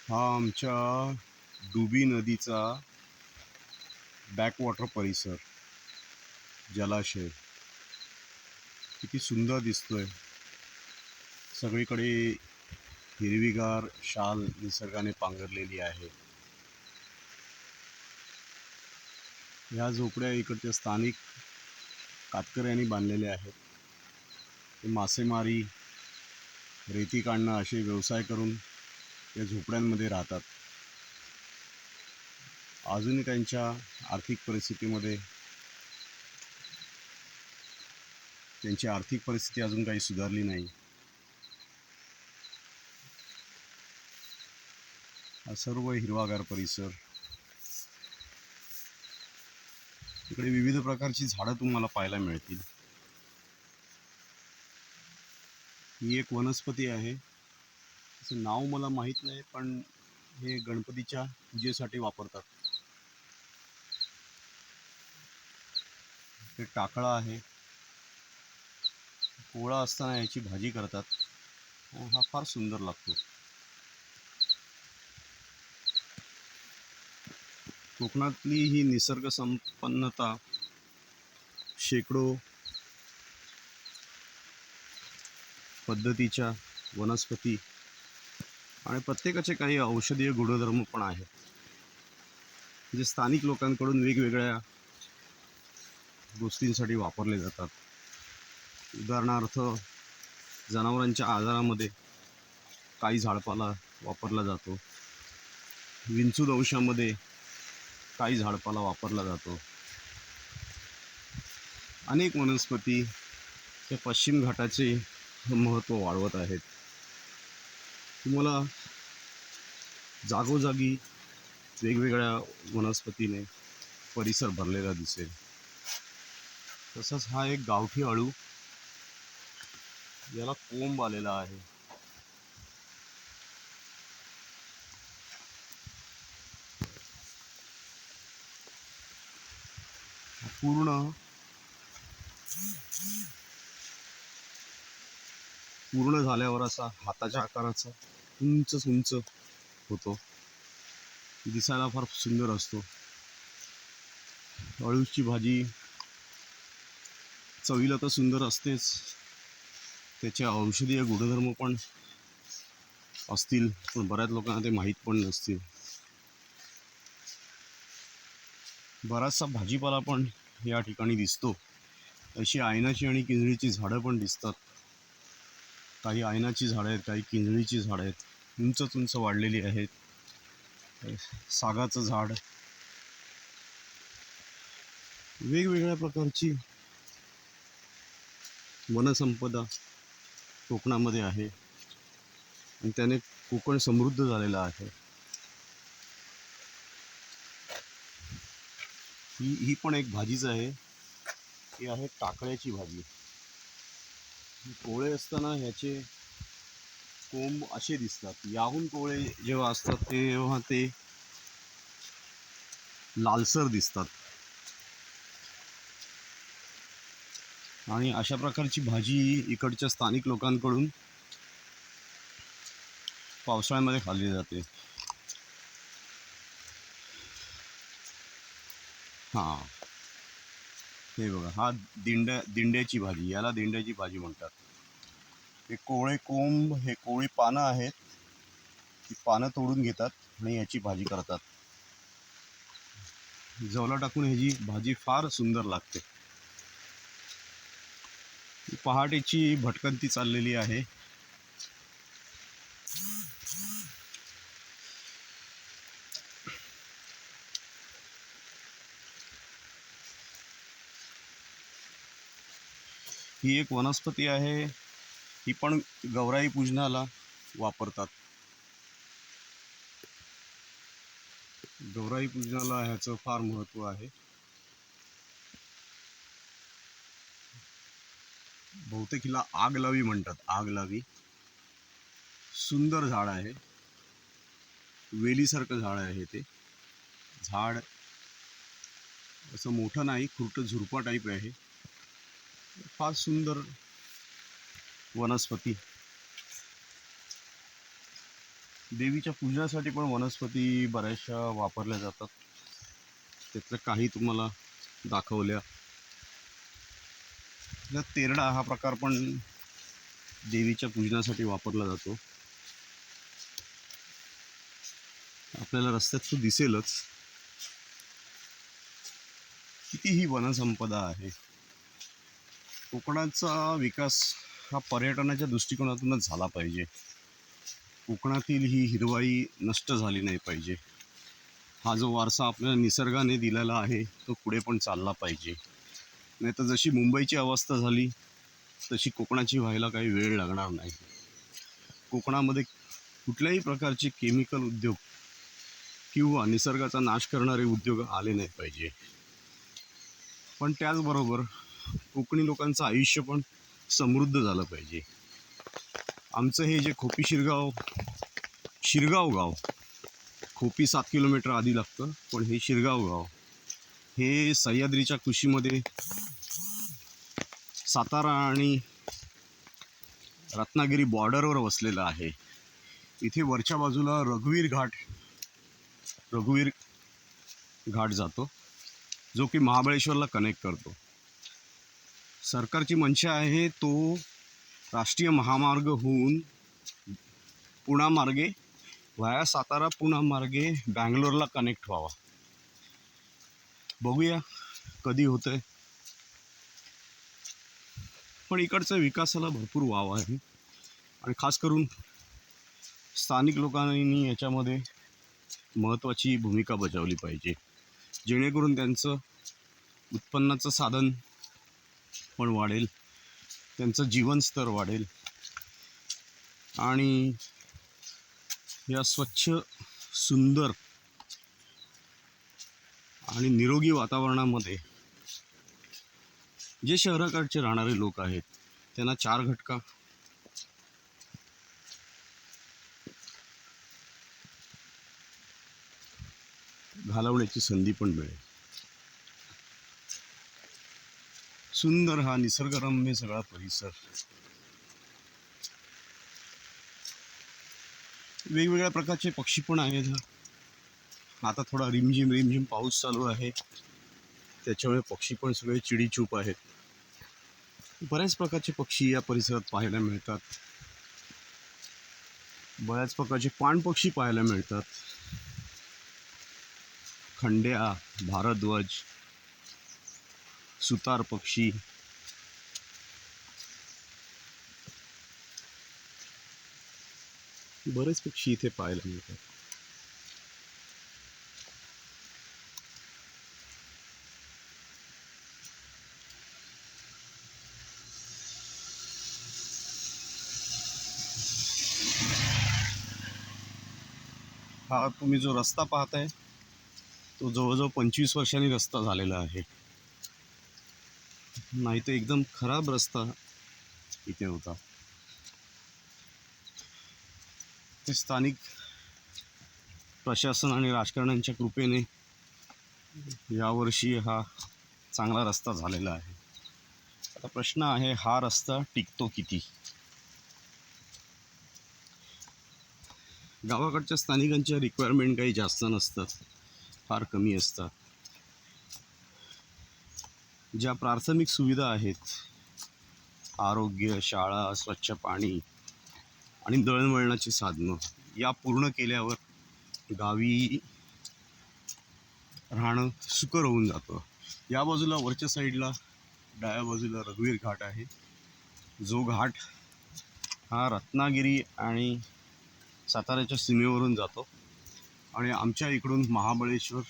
हा आमच्या डुबी नदीचा बॅकवॉटर परिसर, जलाशय किती सुंदर दिसतोय. सगळीकडे हिरवीगार शाल निसर्गाने पांघरलेली आहे. ह्या झोपड्या इकडच्या स्थानिक कातकऱ्यांनी बांधलेल्या आहेत. ते मासेमारी, रेती काढणं असे व्यवसाय करून या झोपड्यांमध्ये राहतात. अजूनही त्यांच्या आर्थिक परिस्थितीमध्ये त्यांची आर्थिक परिस्थिती अजून काही सुधारली नाही. हा सर्व हिरवागार परिसर, इकडे विविध प्रकारची झाडं तुम्हाला पाहायला मिळतील. ही एक वनस्पती आहे, त्याचं नाव मला माहीत नाही, पण हे गणपतीच्या पूजेसाठी वापरतात. हे टाकळा आहे. कोवळा असताना याची भाजी करतात. हा फार सुंदर लागतो. कोकणातली ही निसर्ग संपन्नता, शेकडो पद्धतीच्या वनस्पती आणि प्रत्येकाचे काही औषधीय गुणधर्म पण आहेत, जे स्थानिक लोकांकडून वेगवेगळ्या गोष्टींसाठी वापरले जातात. उदाहरणार्थ, जनावरांच्या आजारामध्ये काही झाडपाला वापरला जातो. विंचू दंशामध्ये काही झाडपाला वापरला जातो. अनेक वनस्पती हे पश्चिम घाटाचे महत्त्व वाढवत आहेत. तुम्हाला जागोजागी वेगवेगळ्या वनस्पतीने परिसर भरलेला दिसेल. तसंच हा एक गावठी अळू, याला कोंब आलेला आहे. पूर्ण पूर्ण झाल्यावर असा हाताच्या आकाराचा उंच उंच होतो. दिसायला फार सुंदर असतो. अळूची भाजी चवीला तर सुंदर असतेच, त्याचे औषधीय गुणधर्म पण असतील, पण बऱ्याच लोकांना ते माहीत पण नसतील. बराचसा भाजीपाला पण या ठिकाणी दिसतो. अशी आयनाची आणि किंजळीची झाडं पण दिसतात. काही आयनाची झाडं आहेत, काही किंजळीची झाडं आहेत, उंच उंच वाढलेली आहेत. सागाचं झाड, वेगवेगळ्या प्रकारची वनसंपदा कोकणामध्ये आहे आणि त्याने कोकण समृद्ध झालेलं आहे. ही पण एक भाजीच आहे. ही आहे टाकळ्याची भाजी. कोवळे असताना ह्याचे कोंब असे दिसतात. याहून कोवळे जेव्हा असतात तेव्हा ते लालसर दिसतात. आणि अशा प्रकारची भाजी इकडच्या स्थानिक लोकांकडून पावसाळ्यामध्ये खाल्ली जाते. हां, हे बघा, हा दिंड्याची भाजी, याला दिंड्याची भाजी म्हणतात. हे कोवळे कोंब, हे कोवळी पानं आहेत. ती पानं तोडून घेतात आणि याची भाजी करतात. जवला टाकून ह्याची भाजी फार सुंदर लागते. पहाटेची भटकंती चाललेली आहे. ही एक वनस्पती आहे. ही पण गौराई पूजनाला वापरतात. गौराई पूजनाला ह्याचं फार महत्त्व आहे. बहुतेक हिला आग लावी म्हणतात, आग लावी. सुंदर झाड आहे, वेलीसारखं झाड आहे ते. झाड असं मोठं नाही, खुरटं झुरपा टाईप आहे. फार सुंदर वनस्पती. देवीच्या पूजनासाठी पण वनस्पती बऱ्याचशा वापरल्या जातात. त्यातल्या काही तुम्हाला दाखवल्या. तेरडा हा प्रकार पण देवीच्या पूजनासाठी वापरला जातो. आपल्याला रस्त्यात तो दिसेलच. किती ही वनसंपदा आहे. कोकणाचा विकास हा पर्यटनाच्या दृष्टिकोनातूनच झाला पाहिजे. कोकणातील ही हिरवाई नष्ट झाली नाही पाहिजे. हा जो वारसा आपल्याला निसर्गाने दिलेला आहे तो पुढे पण चालला पाहिजे. नाही तर जशी मुंबईची अवस्था झाली तशी कोकणाची व्हायला काही वेळ लागणार नाही. कोकणामध्ये कुठल्याही प्रकारचे केमिकल उद्योग किंवा निसर्गाचा नाश करणारे उद्योग आले नाही पाहिजे. पण त्याचबरोबर कोकणी लोकांचं आयुष्य पण समृद्ध झालं पाहिजे. आमचं हे जे खोपी शिरगाव गाव, खोपी 7 किलोमीटर आधी लागतं, पण हे शिरगाव गाव हे सह्याद्रीच्या कुशीमध्ये सातारा आणि रत्नागिरी बॉर्डरवर वसलेलं आहे. इथे वरच्या बाजूला रघुवीर घाट जातो, जो की महाबळेश्वरला कनेक्ट करतो. सरकारची मंशा आहे तो राष्ट्रीय महामार्ग होऊन पुणामार्गे व्हाया सातारा पुणामार्गे बँगलोरला कनेक्ट व्हावा. बघूया कधी होतंय. पण इकडच्या विकासाला भरपूर वाव आहे आणि खास करून स्थानिक लोकांनी याच्यामध्ये महत्त्वाची भूमिका बजावली पाहिजे, जेणेकरून त्यांचं उत्पन्नाचं साधन पण वाढेल, त्यांचं जीवनस्तर वाढेल आणि या स्वच्छ, सुंदर आणि निरोगी वातावरणामध्ये जे शहराकडचे राहणारे लोक आहेत त्यांना 4 घटका घालवण्याची संधी पण मिळेल. सुंदर हा निसर्गरम्य सगळा परिसर. वेगवेगळ्या प्रकारचे पक्षी पण आहेत. आता थोडा रिमझिम पाऊस चालू आहे, त्याच्यामुळे पक्षी पण सगळे चिडीचूप आहेत. बऱ्याच प्रकारचे पक्षी या परिसरात पाहायला मिळतात. बऱ्याच प्रकारचे पाणपक्षी पाहायला मिळतात. खंड्या, भारद्वाज, सुतार पक्षी, बरेच पक्षी इथे पाहायला मिळतात. हा तुम्ही जो रस्ता पाहताय तो जवळजवळ 25 वर्षांनी रस्ता झालेला आहे. नाही तर एकदम खराब रस्ता इथे होता. ते स्थानिक प्रशासन आणि राजकारण्यांच्या कृपेने यावर्षी हा चांगला रस्ता झालेला आहे. आता प्रश्न आहे, हा रस्ता टिकतो किती? गावाकडच्या स्थानिकांच्या रिक्वायरमेंट काही जास्त नसतात, फार कमी असतात. ज्या प्राथमिक सुविधा आहेत, आरोग्य, शाळा, स्वच्छ पाणी आणि दळणवळणाची साधनं, या पूर्ण केल्यावर गावी राहणं सुकर होऊन जातं. या बाजूला वरच्या साईडला डाव्या बाजूला रघुवीर घाट आहे, जो घाट हा रत्नागिरी आणि साताऱ्याच्या सीमेवरून जातो आणि आमच्या इकडून महाबळेश्वर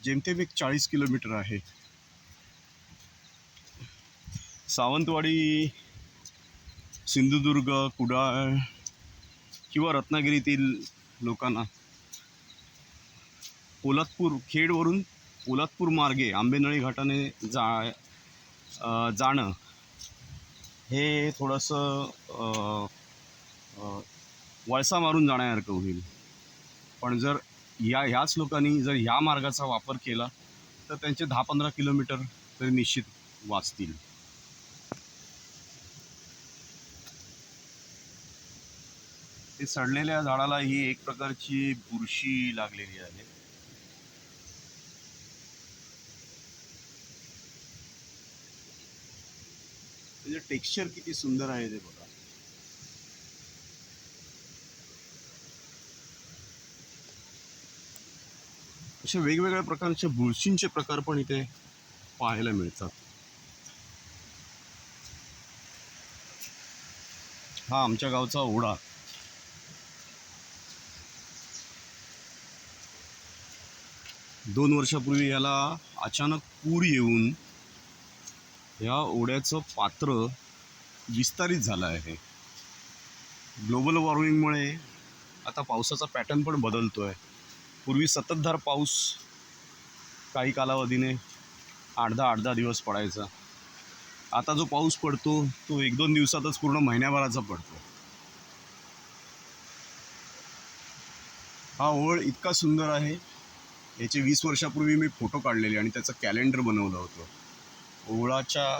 जेमतेम एक 40 किलोमीटर आहे. सावंतवाडी, सिंधुदुर्ग, कुडाळ किंवा रत्नागिरीतील लोकांना खेडवरून पोलादपूर मार्गे आंबेनळी घाटाने जाणं हे थोडंसं वळसा मारून जाण्यासारखं होईल. पण जर ह्याच लोकांनी जर ह्या मार्गाचा वापर केला तर त्यांचे 10-15 किलोमीटर तरी निश्चित वाचतील. हे सडलेल्या झाडाला ही एक प्रकारची बुरशी लागलेली आहे. त्याचे टेक्स्चर किती सुंदर आहे ते बघा. अशा वेगवेगळ्या प्रकारच्या बुरशींचे प्रकार पण इथे पाहायला मिळतात. हा आमच्या गावचा ओढा. 2 वर्षापूर्वी याला अचानक पूर येऊन या ओढ्याचं पात्र विस्तारित झालं आहे. ग्लोबल वॉर्मिंगमुळे आता पावसाचा पॅटर्न पण बदलतो आहे. पूर्वी संततधार पाऊस काही कालावधीने 8-10 दिवस पडायचा. आता जो पाऊस पडतो तो 1-2 दिवसातच पूर्ण महिन्याभराचा पडतो. हा ओळ इतका सुंदर आहे. याचे 20 वर्षापूर्वी मी फोटो काढलेले आणि त्याचं कॅलेंडर बनवलं होतं. ओळाच्या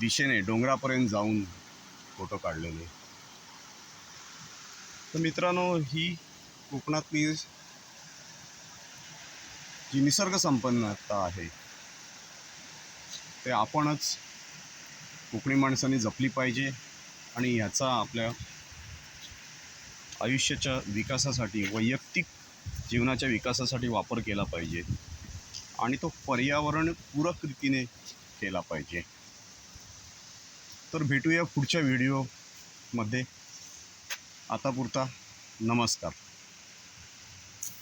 दिशेने डोंगरापर्यंत जाऊन फोटो काढलेले. तर मित्रांनो, ही कोकणातली जी निसर्ग संपन्नता आहे ते आपणच कोकणी माणसांनी जपली पाहिजे आणि ह्याचा आपल्या आयुष्याच्या विकासासाठी, वैयक्तिक जीवनाच्या विकासासाठी वापर केला पाहिजे आणि तो पर्यावरणपूरक रीतीने केला पाहिजे. तर भेटूया पुढच्या व्हिडिओमध्ये. आतापुरता नमस्कार.